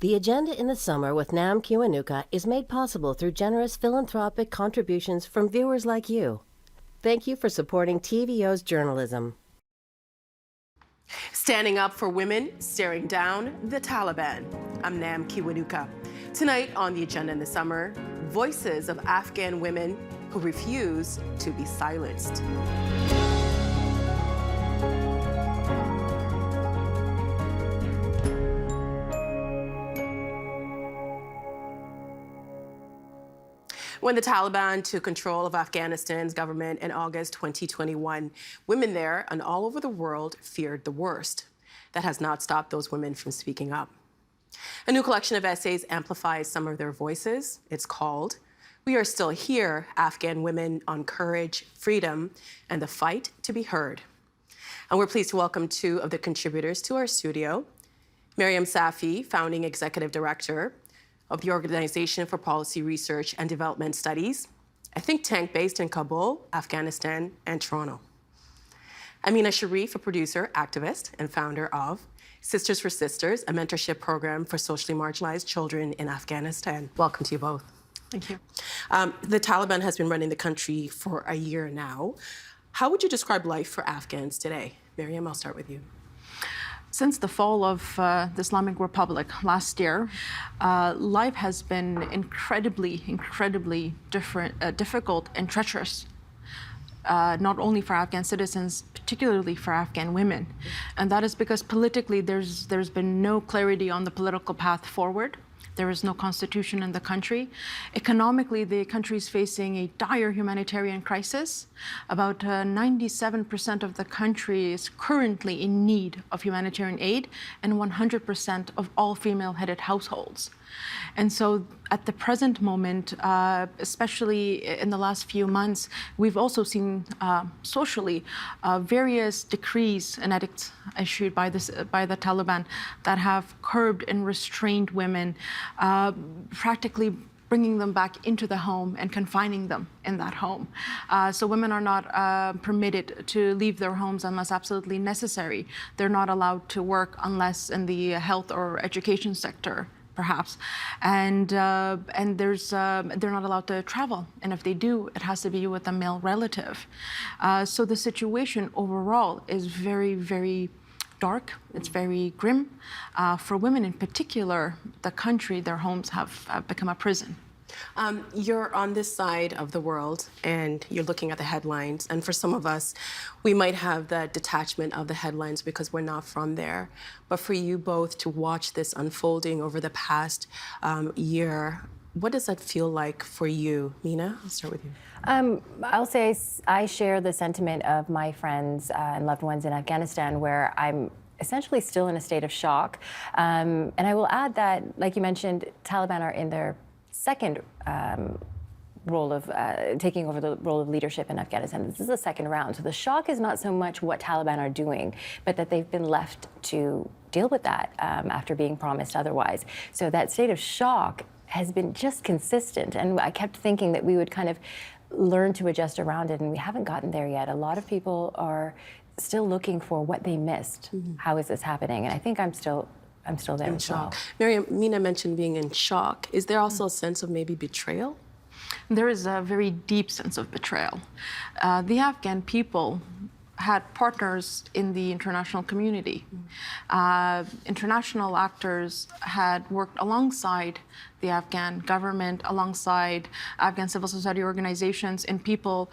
The Agenda in the Summer with Nam Kiwanuka is made possible through generous philanthropic contributions from viewers like you. Thank you for supporting TVO's journalism. Standing up for women, staring down the Taliban. I'm Nam Kiwanuka. Tonight on the Agenda in the Summer, voices of Afghan women who refuse to be silenced. When the Taliban took control of Afghanistan's government in August 2021, women there and all over the world feared the worst. That has not stopped those women from speaking up. A new collection of essays amplifies some of their voices. It's called "We Are Still Here: Afghan Women on Courage, Freedom, and the Fight to Be Heard." And we're pleased to welcome two of the contributors to our studio. Maryam Safi, founding executive director of the Organization for Policy Research and Development Studies, a think tank based in Kabul, Afghanistan, and Toronto. Amina Sharif, a producer, activist, and founder of Sisters for Sisters, a mentorship program for socially marginalized children in Afghanistan. Welcome to you both. Thank you. The Taliban has been running the country for a year now. How would you describe life for Afghans today? Maryam, I'll start with you. Since the fall of the Islamic Republic last year, life has been incredibly difficult and treacherous, not only for Afghan citizens, particularly for Afghan women. And that is because politically there's been no clarity on the political path forward. There is no constitution in the country. Economically, the country is facing a dire humanitarian crisis. About 97% of the country is currently in need of humanitarian aid, and 100% of all female-headed households. And so at the present moment, especially in the last few months, we've also seen socially various decrees and edicts issued by the Taliban that have curbed and restrained women, practically bringing them back into the home and confining them in that home. So women are not permitted to leave their homes unless absolutely necessary. They're not allowed to work unless in the health or education sector, perhaps, and they're not allowed to travel, and if they do, it has to be with a male relative. So the situation overall is very dark. It's very grim. For women in particular, the country, their homes have become a prison. You're on this side of the world and you're looking at the headlines. And for some of us, we might have that detachment of the headlines because we're not from there. But for you both to watch this unfolding over the past year, what does that feel like for you? Mina, I'll start with you. I'll say I share the sentiment of my friends and loved ones in Afghanistan, where I'm essentially still in a state of shock. And I will add that, like you mentioned, Taliban are in their second role of taking over the role of leadership in Afghanistan. This is the second round. So the shock is not so much what Taliban are doing, but that they've been left to deal with that after being promised otherwise. So that state of shock has been just consistent. And I kept thinking that we would kind of learn to adjust around it, and we haven't gotten there yet. A lot of people are still looking for what they missed. Mm-hmm. How is this happening? And I think I'm still there in as shock. well. Maryam, Mina mentioned being in shock. Is there also a sense of maybe betrayal? There is a very deep sense of betrayal. The Afghan people had partners in the international community. International actors had worked alongside the Afghan government, alongside Afghan civil society organizations and people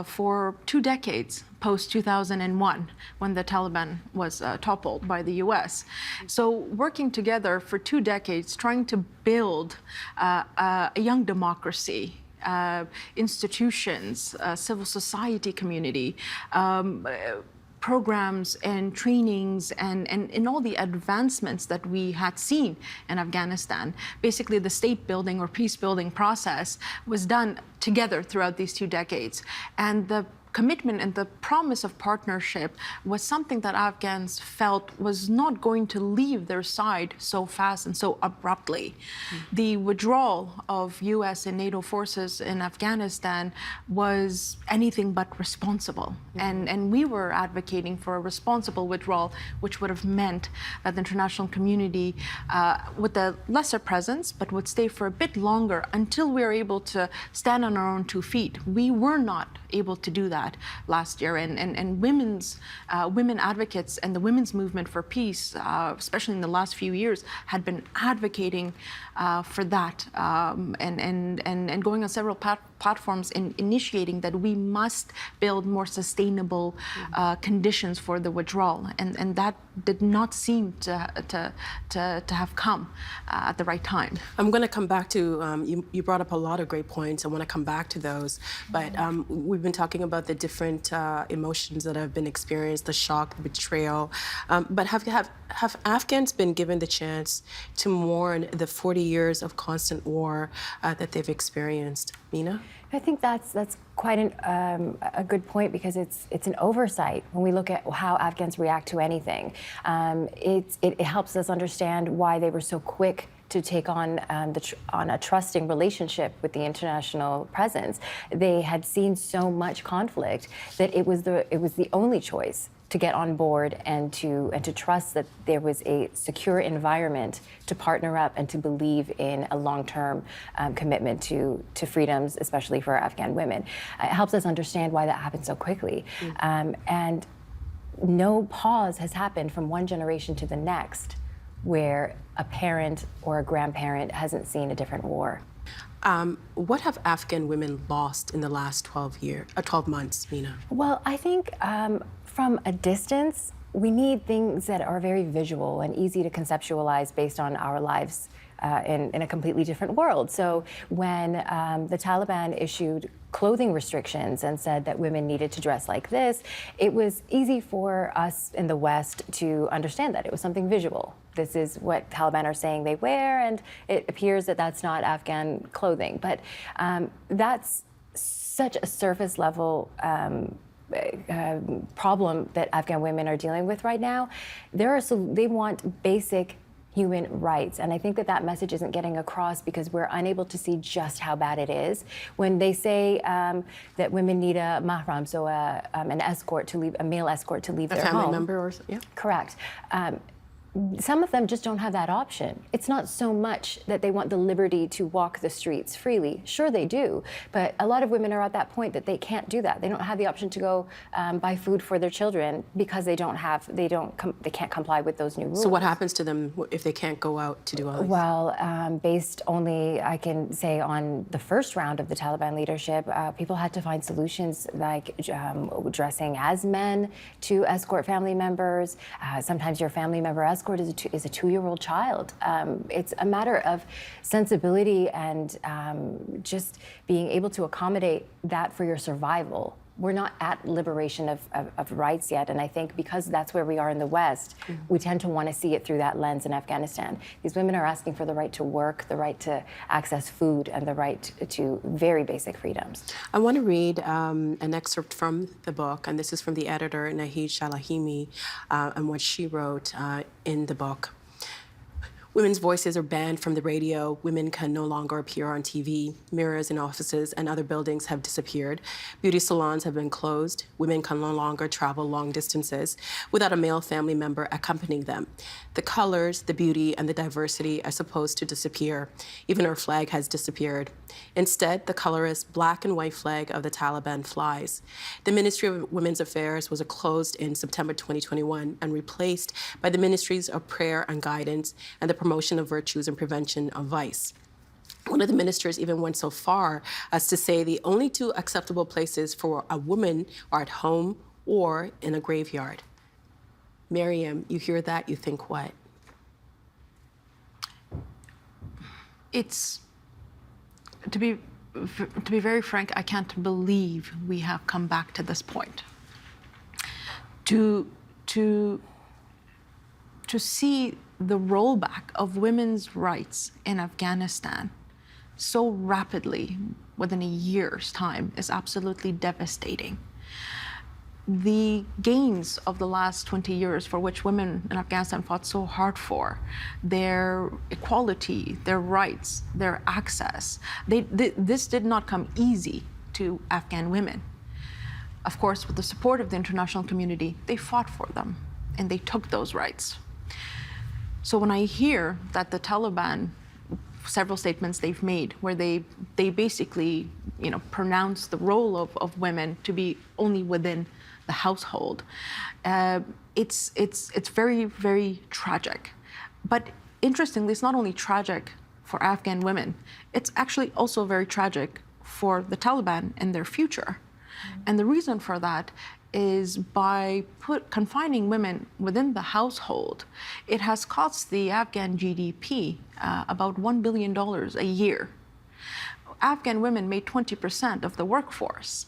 for 2 decades, post-2001, when the Taliban was toppled by the US. So working together for 2 decades, trying to build a young democracy, institutions, civil society community, programs and trainings and all the advancements that we had seen in Afghanistan. Basically, the state building or peace building process was done together throughout these 2 decades. And the commitment and the promise of partnership was something that Afghans felt was not going to leave their side so fast and so abruptly. The withdrawal of U.S. and NATO forces in Afghanistan was anything but responsible. And we were advocating for a responsible withdrawal, which would have meant that the international community, with a lesser presence, but would stay for a bit longer until we are able to stand on our own 2 feet. We were not able to do that last year. And women advocates and the women's movement for peace, especially in the last few years, had been advocating for that and going on several platforms and initiating that we must build more sustainable conditions for the withdrawal. And that did not seem to have come at the right time. I'm going to come back to, you brought up a lot of great points. I want to come back to those. But we've been talking about the different emotions that have been experienced, the shock, the betrayal. But have Afghans been given the chance to mourn the 40 years of constant war that they've experienced? Mina? I think that's quite a good point, because it's an oversight when we look at how Afghans react to anything. It helps us understand why they were so quick to take on a trusting relationship with the international presence. They had seen so much conflict that it was the only choice to get on board and to trust that there was a secure environment to partner up and to believe in a long-term commitment to freedoms, especially for Afghan women. It helps us understand why that happened so quickly. And no pause has happened from one generation to the next where a parent or a grandparent hasn't seen a different war. What have Afghan women lost in the last 12 months, Mina? Well, I think from a distance, we need things that are very visual and easy to conceptualize based on our lives in a completely different world. So when the Taliban issued clothing restrictions and said that women needed to dress like this, it was easy for us in the West to understand that. It was something visual. This is what Taliban are saying they wear, and it appears that that's not Afghan clothing. But that's such a surface level problem that Afghan women are dealing with right now. They want basic human rights. And I think that message isn't getting across because we're unable to see just how bad it is. When they say that women need a mahram, so an escort to leave, a male escort to leave their home. A family member or yeah. Correct. Some of them just don't have that option. It's not so much that they want the liberty to walk the streets freely. Sure, they do, but a lot of women are at that point that they can't do that. They don't have the option to go buy food for their children because they can't comply with those new rules. So what happens to them if they can't go out to do all this? Well, based only, I can say, on the first round of the Taliban leadership, people had to find solutions like dressing as men to escort family members. Sometimes your family member escort is a 2-year-old child. It's a matter of sensibility and just being able to accommodate that for your survival. We're not at liberation of rights yet, and I think because that's where we are in the West, we tend to want to see it through that lens in Afghanistan. These women are asking for the right to work, the right to access food, and the right to very basic freedoms. I want to read an excerpt from the book, and this is from the editor, Nahid Shalahimi, and what she wrote in the book. Women's voices are banned from the radio. Women can no longer appear on TV. Mirrors in offices and other buildings have disappeared. Beauty salons have been closed. Women can no longer travel long distances without a male family member accompanying them. The colors, the beauty, and the diversity are supposed to disappear. Even our flag has disappeared. Instead, the colorless black and white flag of the Taliban flies. The Ministry of Women's Affairs was closed in September 2021 and replaced by the Ministries of Prayer and Guidance and the Promotion of Virtues and Prevention of Vice. One of the ministers even went so far as to say the only 2 acceptable places for a woman are at home or in a graveyard. Miriam, you hear that, you think what? It's, to be very frank, I can't believe we have come back to this point. To see the rollback of women's rights in Afghanistan so rapidly within a year's time is absolutely devastating. The gains of the last 20 years for which women in Afghanistan fought so hard for, their equality, their rights, their access, this did not come easy to Afghan women. Of course, with the support of the international community, they fought for them and they took those rights. So when I hear that the Taliban, several statements they've made where they basically, pronounce the role of women to be only within the household, it's very, very tragic. But interestingly, it's not only tragic for Afghan women, it's actually also very tragic for the Taliban and their future. And the reason for that is by confining women within the household, it has cost the Afghan GDP about $1 billion a year. Afghan women made 20% of the workforce.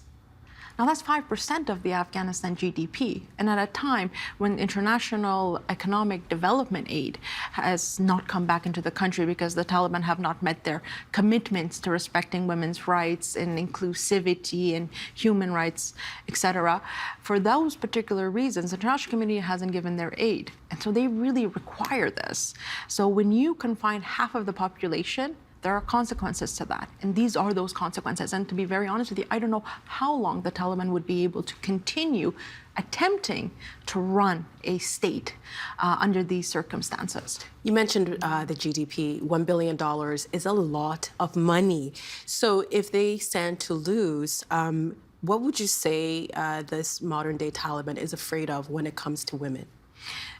Now that's 5% of the Afghanistan GDP, and at a time when international economic development aid has not come back into the country because the Taliban have not met their commitments to respecting women's rights and inclusivity and human rights, etc. For those particular reasons, the international community hasn't given their aid, and so they really require this. So when you confine half of the population, there are consequences to that, and these are those consequences. And to be very honest with you, I don't know how long the Taliban would be able to continue attempting to run a state under these circumstances. You mentioned the GDP. $1 billion is a lot of money. So if they stand to lose, what would you say this modern-day Taliban is afraid of when it comes to women?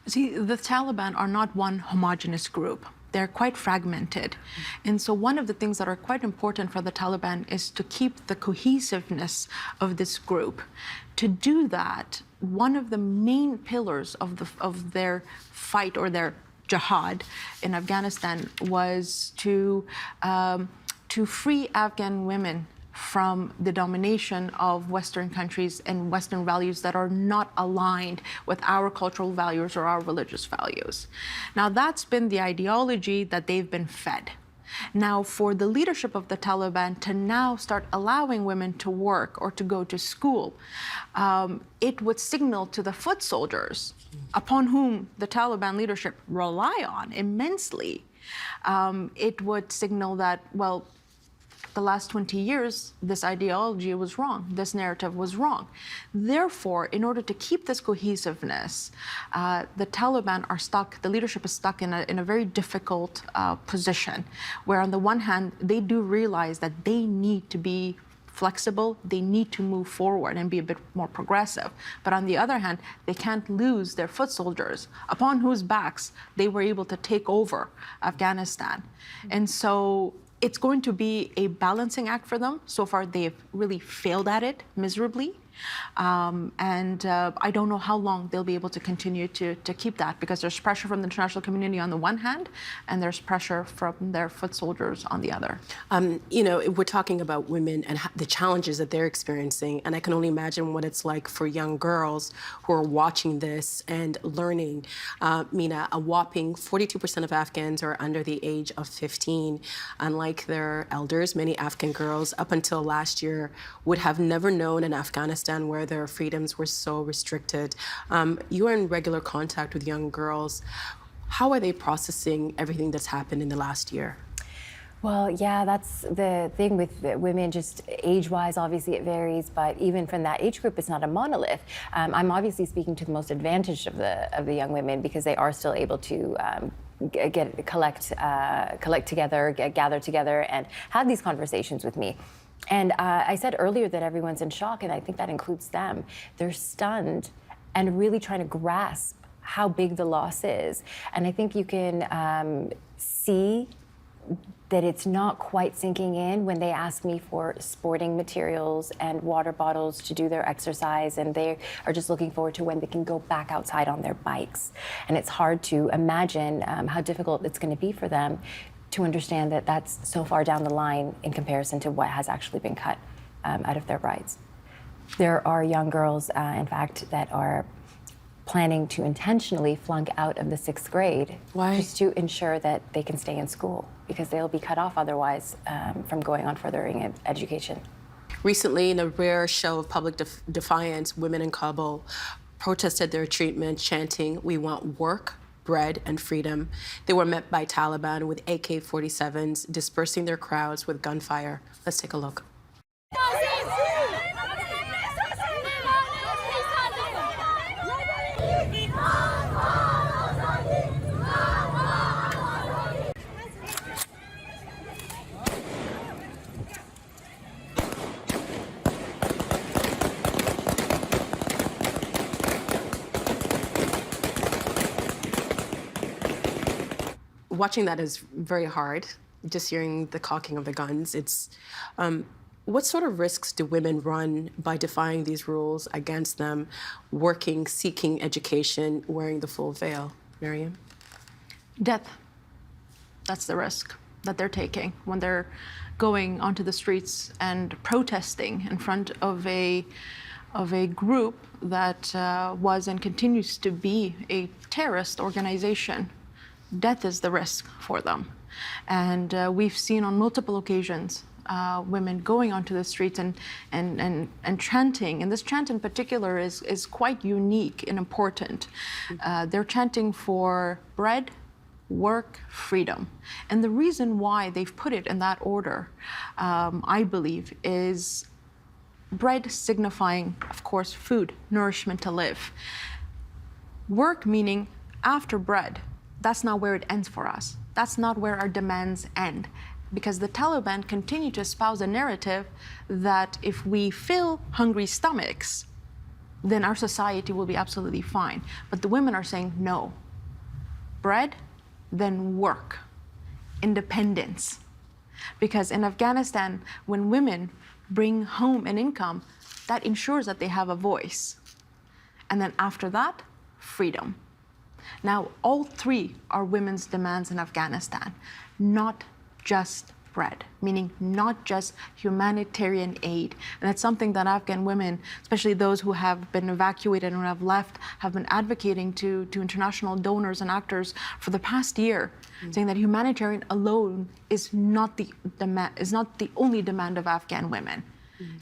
See, the Taliban are not one homogenous group. They're quite fragmented. And so one of the things that are quite important for the Taliban is to keep the cohesiveness of this group. To do that, one of the main pillars of their fight or their jihad in Afghanistan was to free Afghan women from the domination of Western countries and Western values that are not aligned with our cultural values or our religious values. Now, that's been the ideology that they've been fed. Now, for the leadership of the Taliban to now start allowing women to work or to go to school, it would signal to the foot soldiers, upon whom the Taliban leadership rely on immensely, it would signal that, well, the last 20 years, this ideology was wrong. This narrative was wrong. Therefore, in order to keep this cohesiveness, the Taliban are stuck, the leadership is stuck in a very difficult position, where on the one hand, they do realize that they need to be flexible, they need to move forward and be a bit more progressive. But on the other hand, they can't lose their foot soldiers, upon whose backs they were able to take over Afghanistan. And so it's going to be a balancing act for them. So far, they've really failed at it miserably. I don't know how long they'll be able to continue to keep that, because there's pressure from the international community on the one hand, and there's pressure from their foot soldiers on the other. We're talking about women and the challenges that they're experiencing, and I can only imagine what it's like for young girls who are watching this and learning. Mina, a whopping 42% of Afghans are under the age of 15. Unlike their elders, many Afghan girls up until last year would have never known an Afghanistan where their freedoms were so restricted. You are in regular contact with young girls. How are they processing everything that's happened in the last year? Well, yeah, that's the thing with women, just age-wise, obviously it varies, but even from that age group, it's not a monolith. I'm obviously speaking to the most advantaged of the young women, because they are still able to collect together, gather together, and have these conversations with me. And I said earlier that everyone's in shock, and I think that includes them. They're stunned and really trying to grasp how big the loss is. And I think you can see that it's not quite sinking in when they ask me for sporting materials and water bottles to do their exercise, and they are just looking forward to when they can go back outside on their bikes. And it's hard to imagine how difficult it's going to be for them to understand that that's so far down the line in comparison to what has actually been cut out of their rights. There are young girls, in fact, that are planning to intentionally flunk out of the 6th grade. Why? Just to ensure that they can stay in school, because they'll be cut off otherwise from going on furthering education. Recently, in a rare show of public defiance, women in Kabul protested their treatment, chanting, "We want work, bread, and freedom." They were met by Taliban with AK-47s, dispersing their crowds with gunfire. Let's take a look. Watching that is very hard. Just hearing the cocking of the guns, what sort of risks do women run by defying these rules against them, working, seeking education, wearing the full veil? Miriam? Death. That's the risk that they're taking when they're going onto the streets and protesting in front of a group that was and continues to be a terrorist organization. Death is the risk for them. And we've seen on multiple occasions women going onto the streets and chanting. And this chant in particular is quite unique and important. They're chanting for bread, work, freedom. And the reason why they've put it in that order, I believe, is bread signifying, of course, food, nourishment to live. Work meaning after bread. That's not where it ends for us. That's not where our demands end. Because the Taliban continue to espouse a narrative that if we fill hungry stomachs, then our society will be absolutely fine. But the women are saying no. Bread, then work. Independence. Because in Afghanistan, when women bring home an income, that ensures that they have a voice. And then after that, freedom. Now, all three are women's demands in Afghanistan, not just bread, meaning not just humanitarian aid. And that's something that Afghan women, especially those who have been evacuated and who have left, have been advocating to international donors and actors for the past year, saying that humanitarian alone is not the only demand of Afghan women.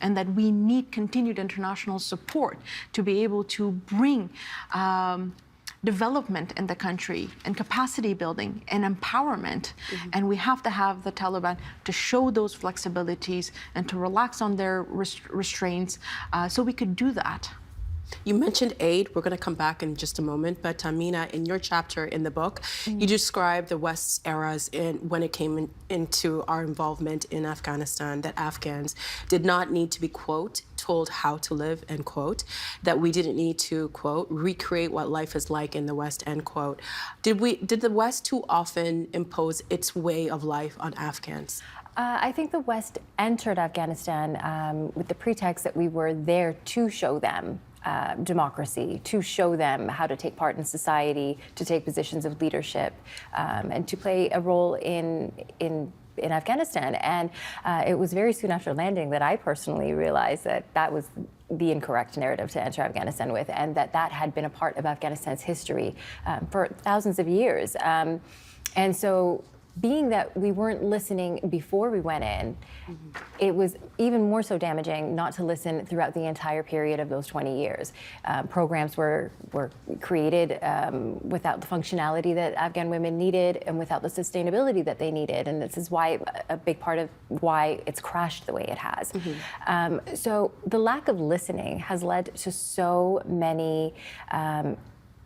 And that we need continued international support to be able to bring development in the country and capacity building and empowerment. And we have to have the Taliban to show those flexibilities and to relax on their restraints so we could do that. You mentioned aid. We're going to come back in just a moment. But Tamina, in your chapter in the book, you describe the West's eras when it came into our involvement in Afghanistan, that Afghans did not need to be, quote, told how to live, end quote, that we didn't need to, quote, recreate what life is like in the West, end quote. Did the West too often impose its way of life on Afghans? I think the West entered Afghanistan with the pretext that we were there to show them democracy, to show them how to take part in society, to take positions of leadership, and to play a role in Afghanistan. And it was very soon after landing that I personally realized that that was the incorrect narrative to enter Afghanistan with, and that had been a part of Afghanistan's history for thousands of years. And so, being that we weren't listening before we went in, it was even more so damaging not to listen throughout the entire period of those 20 years. Programs were created without the functionality that Afghan women needed and without the sustainability that they needed. And this is why a big part of why it's crashed the way it has. So the lack of listening has led to so many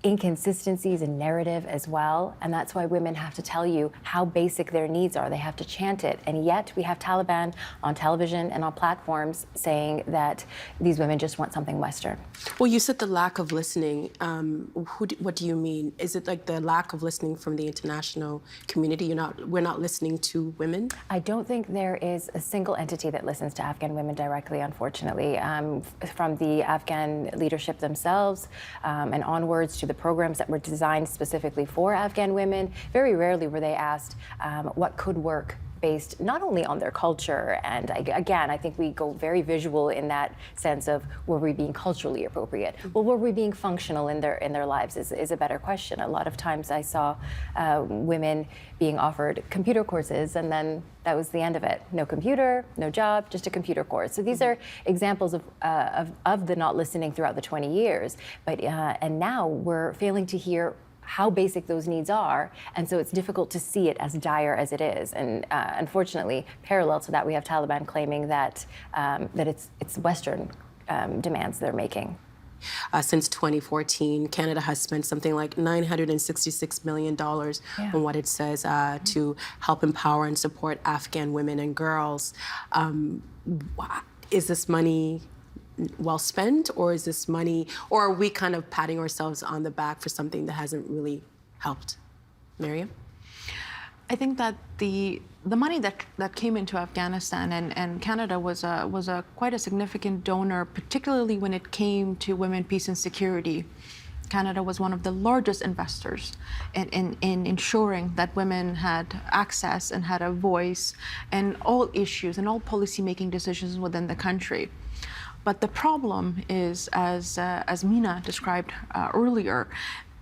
inconsistencies in narrative as well, and that's why women have to tell you how basic their needs are. They have to chant it, and yet we have Taliban on television and on platforms saying that these women just want something Western. Well, you said the lack of listening. What do you mean? Is it like the lack of listening from the international community? We're not listening to women? I don't think there is a single entity that listens to Afghan women directly, unfortunately. From the Afghan leadership themselves and onwards to the programs that were designed specifically for Afghan women, very rarely were they asked what could work based not only on their culture, and again, I think we go very visual in that sense of were we being culturally appropriate? Well, were we being functional in their lives is a better question. A lot of times I saw women being offered computer courses, and then that was the end of it. No computer, no job, just a computer course. So these are examples of the not listening throughout the 20 years. But and now we're failing to hear how basic those needs are, and so it's difficult to see it as dire as it is. And unfortunately, parallel to that, we have Taliban claiming that that it's Western demands they're making. Since 2014, Canada has spent something like $966 million on what it says to help empower and support Afghan women and girls. Is this money well spent, or is this money, or are we kind of patting ourselves on the back for something that hasn't really helped? Miriam? I think that the money that came into Afghanistan, and Canada was quite a significant donor, particularly when it came to women, peace and security. Canada was one of the largest investors in ensuring that women had access and had a voice in all issues and all policy-making decisions within the country. But the problem is, as Mina described earlier,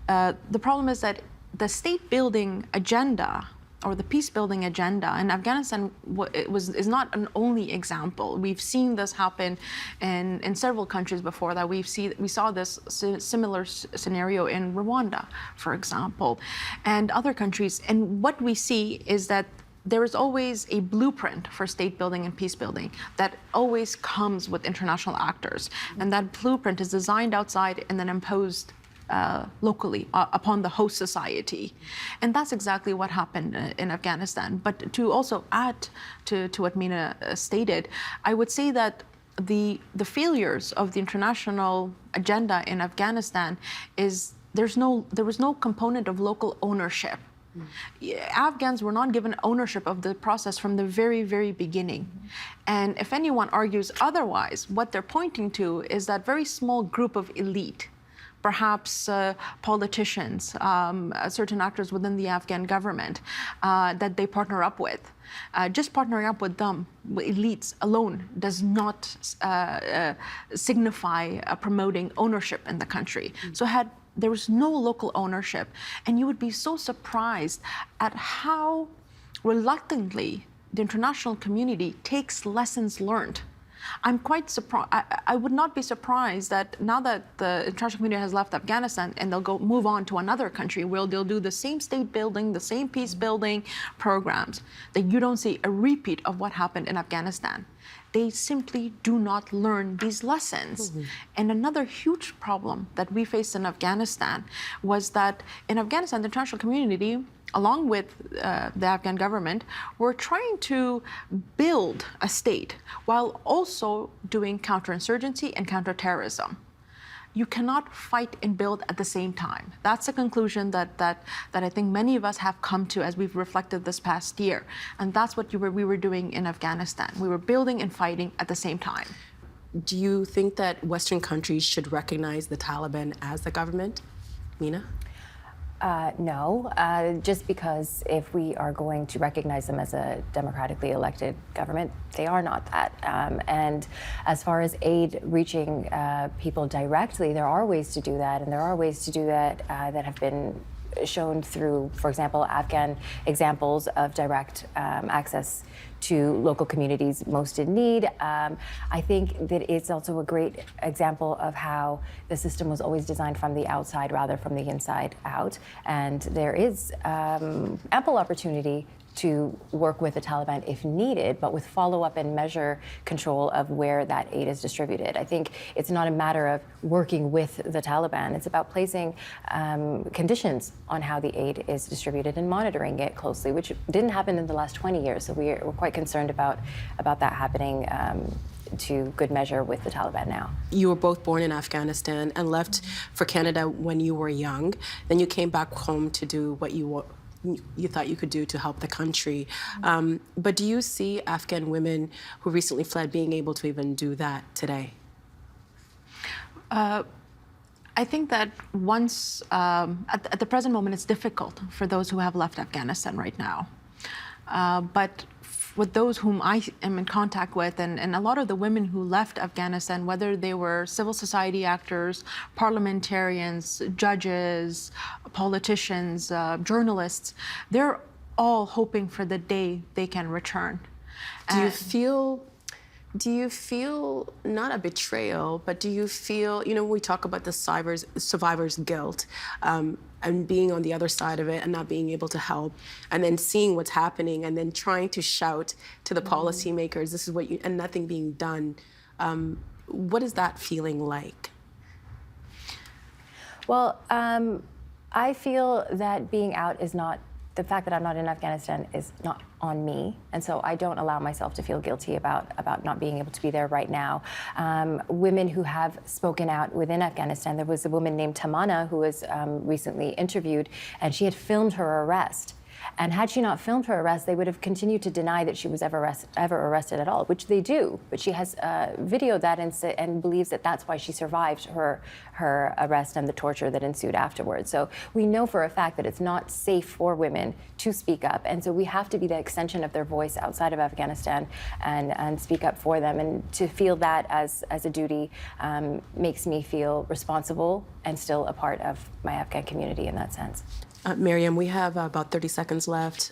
the problem is that the state-building agenda or the peace-building agenda in Afghanistan is not an only example. We've seen this happen in several countries before that. We saw this similar scenario in Rwanda, for example, and other countries. And what we see is that there is always a blueprint for state building and peace building that always comes with international actors. And that blueprint is designed outside and then imposed locally upon the host society. And that's exactly what happened in Afghanistan. But to also add to what Mina stated, I would say that the failures of the international agenda in Afghanistan is there was no component of local ownership. Afghans were not given ownership of the process from the very, very beginning. And if anyone argues otherwise, what they're pointing to is that very small group of elite, perhaps politicians, certain actors within the Afghan government that they partner up with. Just partnering up with them, with elites alone, does not signify promoting ownership in the country. So there was no local ownership, and you would be so surprised at how reluctantly the international community takes lessons learned. I'm quite surprised. I would not be surprised that now that the international community has left Afghanistan and they'll move on to another country where they'll do the same state building, the same peace building programs, that you don't see a repeat of what happened in Afghanistan. They simply do not learn these lessons. Mm-hmm. And another huge problem that we faced in Afghanistan was that in Afghanistan, the international community, along with the Afghan government, were trying to build a state while also doing counterinsurgency and counterterrorism. You cannot fight and build at the same time. That's a conclusion that I think many of us have come to as we've reflected this past year. And that's what we were doing in Afghanistan. We were building and fighting at the same time. Do you think that Western countries should recognize the Taliban as the government? Mina? No, just because if we are going to recognize them as a democratically elected government, they are not that. And as far as aid reaching people directly, there are ways to do that, and there are ways to do that that have been shown through, for example, Afghan examples of direct access to local communities most in need. I think that it's also a great example of how the system was always designed from the outside rather from the inside out. And there is ample opportunity to work with the Taliban if needed, but with follow-up and measure control of where that aid is distributed. I think it's not a matter of working with the Taliban. It's about placing conditions on how the aid is distributed and monitoring it closely, which didn't happen in the last 20 years. So we're quite concerned about that happening to good measure with the Taliban now. You were both born in Afghanistan and left for Canada when you were young. Then you came back home to do what you thought you could do to help the country. But do you see Afghan women who recently fled being able to even do that today? I think that once, at the present moment, it's difficult for those who have left Afghanistan right now. But with those whom I am in contact with, and a lot of the women who left Afghanistan, whether they were civil society actors, parliamentarians, judges, politicians, journalists, they're all hoping for the day they can return. Do you feel not a betrayal, but do you feel, we talk about the survivor's guilt, and being on the other side of it and not being able to help, and then seeing what's happening and then trying to shout to the policymakers, this is what you, and nothing being done. What is that feeling like? Well, I feel that being out is not, the fact that I'm not in Afghanistan is not on me, and so I don't allow myself to feel guilty about not being able to be there right now. Women who have spoken out within Afghanistan, there was a woman named Tamana who was recently interviewed, and she had filmed her arrest. And had she not filmed her arrest, they would have continued to deny that she was ever arrested at all, which they do. But she has videoed that and believes that that's why she survived her arrest and the torture that ensued afterwards. So we know for a fact that it's not safe for women to speak up. And so we have to be the extension of their voice outside of Afghanistan and speak up for them. And to feel that as a duty makes me feel responsible and still a part of my Afghan community in that sense. Miriam, we have about 30 seconds left.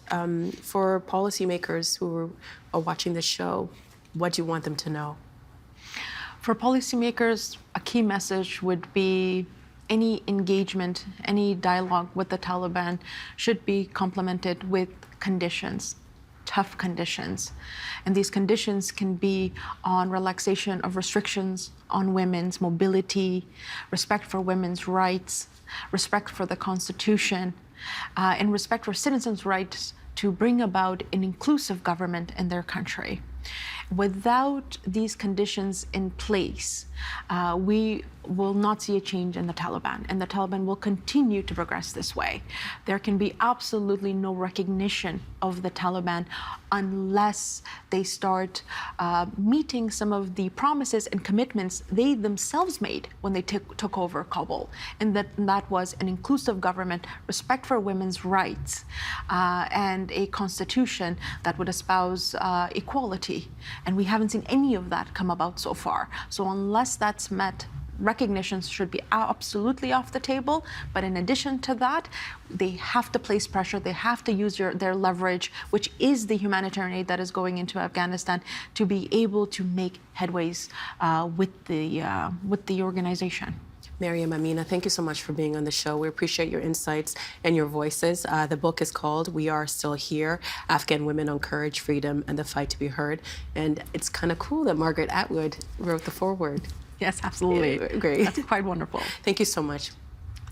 For policymakers who are watching this show, what do you want them to know? For policymakers, a key message would be any engagement, any dialogue with the Taliban should be complemented with conditions, tough conditions. And these conditions can be on relaxation of restrictions on women's mobility, respect for women's rights, respect for the Constitution, and respect for citizens' rights to bring about an inclusive government in their country. Without these conditions in place, we will not see a change in the Taliban, and the Taliban will continue to progress this way. There can be absolutely no recognition of the Taliban unless they start meeting some of the promises and commitments they themselves made when they took over Kabul, and that was an inclusive government, respect for women's rights, and a constitution that would espouse equality. And we haven't seen any of that come about so far. So unless that's met, recognitions should be absolutely off the table. But in addition to that, they have to place pressure. They have to use their leverage, which is the humanitarian aid that is going into Afghanistan, to be able to make headways with the organization. Miriam Amina, thank you so much for being on the show. We appreciate your insights and your voices. The book is called We Are Still Here, Afghan Women on Courage, Freedom, and the Fight to be Heard. And it's kind of cool that Margaret Atwood wrote the foreword. Yes, absolutely. Yeah, great. That's quite wonderful. Thank you so much.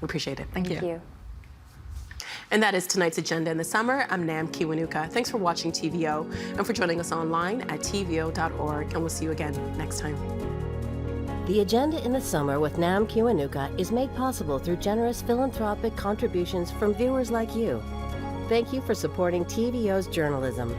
We appreciate it. Thank Thank you. And that is tonight's agenda in the summer. I'm Nam Kiwanuka. Thanks for watching TVO and for joining us online at tvo.org. And we'll see you again next time. The Agenda in the Summer with Nam Kiwanuka is made possible through generous philanthropic contributions from viewers like you. Thank you for supporting TVO's journalism.